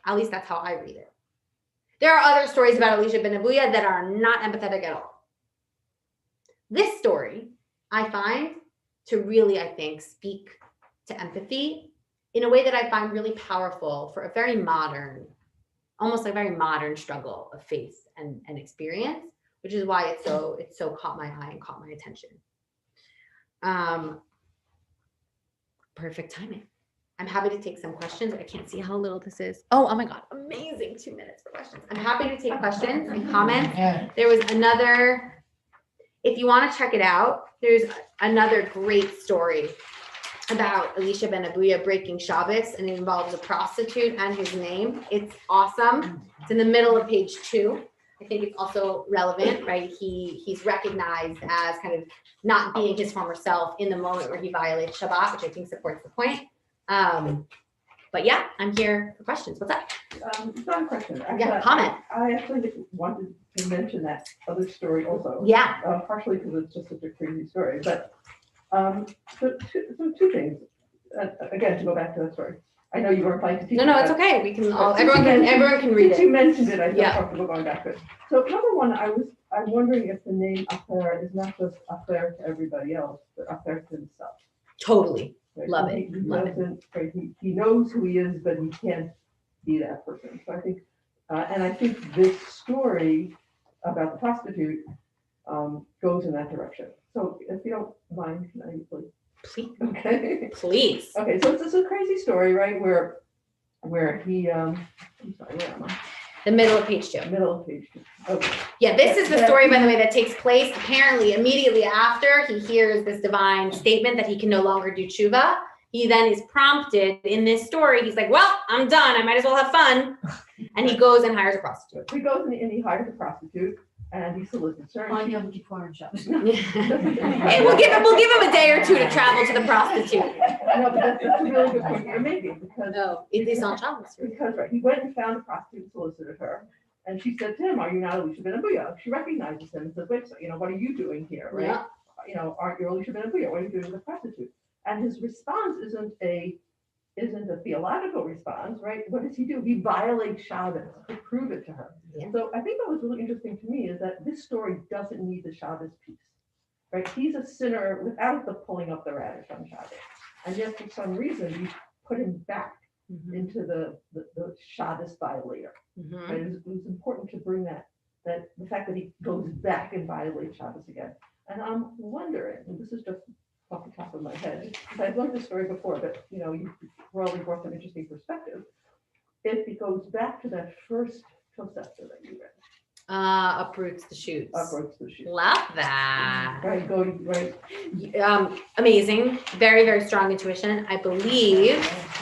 At least that's how I read it. There are other stories about Elisha ben Abuya that are not empathetic at all. This story, I find to really, I think, speak to empathy in a way that I find really powerful for a very modern, almost a very modern struggle of faith and experience, which is why it's so caught my eye and caught my attention. Perfect timing. I'm happy to take some questions. I can't see how little this is. Oh my God, amazing 2 minutes for questions. I'm happy to take questions and comments. Yeah. There was another, if you want to check it out, there's another great story about Elisha ben Abuya breaking Shabbos, and it involves a prostitute and his name. It's awesome. It's in the middle of page 2. I think it's also relevant, right? He's recognized as kind of not being his former self in the moment where he violates Shabbat, which I think supports the point. But yeah, I'm here for questions. What's up? It's not a question. Comment. I actually wanted to mention that other story also. Yeah. Partially because it's just such a crazy story, but so two things. Again, to go back to that story. I know you weren't planning to teach. No, it's okay. We can all, everyone can read Since you it. mentioned it, I feel Yeah. comfortable going back to it. So number one, I'm wondering if the name Acher is not just Acher to everybody else, but Acher to himself. Totally. Right? Love So it. He Love it. doesn't, right, he knows who he is, but he can't be that person. So I think, and I think this story about the prostitute goes in that direction. So if you don't mind, can I please? Please. Okay. Please. Okay, so it's a crazy story, right? Where he, I'm sorry, where am I? The middle of page 2. Middle of page 2. Okay. Yeah, this is the story, by the way, that takes place apparently immediately after he hears this divine statement that he can no longer do tshuva. He then is prompted in this story. He's like, well, I'm done. I might as well have fun. And he goes and hires a prostitute. He goes and he hires a prostitute and he solicits her. On Yom Kippur and Shabbat. Hey, we'll give him a day or two to travel to the prostitute. No, but that's a really good point you're making because. Oh, it is on Shabbos. Because right, he went and found a prostitute, solicited her, and she said to him, "Are you not Elisha ben Abuya?" She recognizes him and says, "Wait, so, what are you doing here, right? Yeah. Aren't you Elisha ben Abuya? What are you doing with a prostitute?" And his response isn't a theological response, right? What does he do? He violates Shabbos to prove it to her. Yeah. So I think what was really interesting to me is that this story doesn't need the Shabbos piece, right? He's a sinner without the pulling up the radish on Shabbos, and yet for some reason you put him back into the Shabbos violator. Mm-hmm. Right? It was important to bring that the fact that he goes back and violates Shabbos again. And I'm wondering, and this is just off the top of my head, because I've learned this story before, but you probably brought some interesting perspective. If it goes back to that first Tosefta that you read. Uproots the shoots. Uproots the shoots. Love that. Right, going right. Amazing. Very, very strong intuition. I believe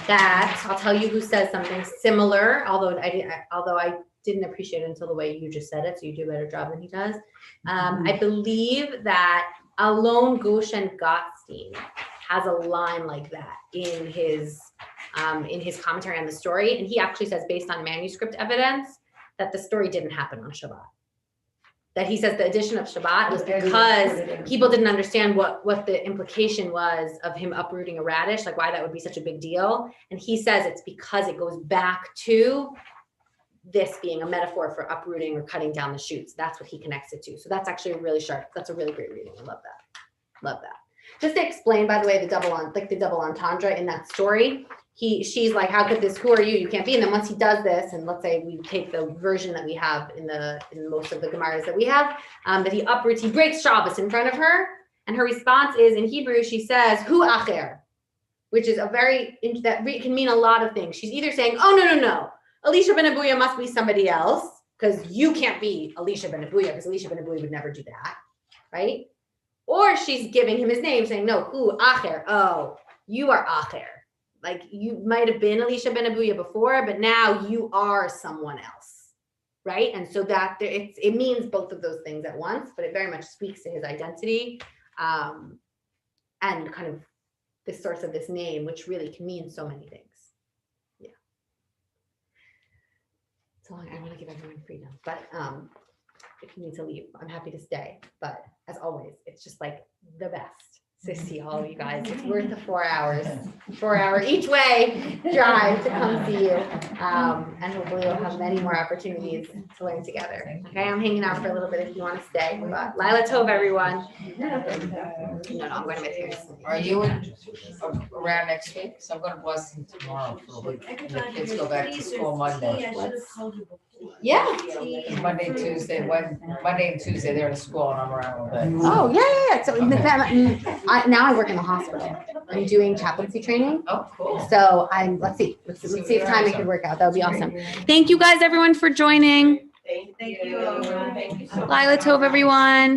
that I'll tell you who says something similar, although I didn't appreciate it until the way you just said it, so you do a better job than he does. I believe that Alon Goshen Gottstein has a line like that in his commentary on the story, and he actually says, based on manuscript evidence, that the story didn't happen on Shabbat. That he says the addition of Shabbat was because people didn't understand what the implication was of him uprooting a radish, like why that would be such a big deal. And he says it's because it goes back to this being a metaphor for uprooting or cutting down the shoots. That's what he connects it to. So that's actually really sharp. That's a really great reading. I love that. Love that. Just to explain, by the way, the double entendre in that story. She's like, how could this, who are you? You can't be. And then once he does this, and let's say we take the version that we have in most of the Gemaras that we have, that he uproots, he breaks Shabbos in front of her. And her response is, in Hebrew, she says, hu acher, which is can mean a lot of things. She's either saying, oh, no. Elisha ben Abuya must be somebody else because you can't be Elisha ben Abuya because Elisha ben Abuya would never do that, right? Or she's giving him his name, saying, no, hu acher, oh, you are acher. Like you might have been Elisha ben Abuya before, but now you are someone else, right? And so that it means both of those things at once, but it very much speaks to his identity and kind of the source of this name, which really can mean so many things. Yeah. So I want to give everyone freedom, but if you need to leave, I'm happy to stay. But as always, it's just like the best to see all of you guys. It's worth the 4 hours, 4 hour each way drive to come see you. And hopefully we'll have many more opportunities to learn together. Okay, I'm hanging out for a little bit if you want to stay. But Lila Tov, everyone. No, I'm going to my parents. Are you around next week? So I'm going to Boston tomorrow for a week. And the kids go back to school Monday. Yeah. Monday and Tuesday, they're in school and I'm around all day. Oh, yeah. So now I work in the hospital. I'm doing chaplaincy training. Oh, cool. So let's see if timing could work out. That would be awesome. Thank you guys, everyone, for joining. Thank you. Lila Tov, everyone.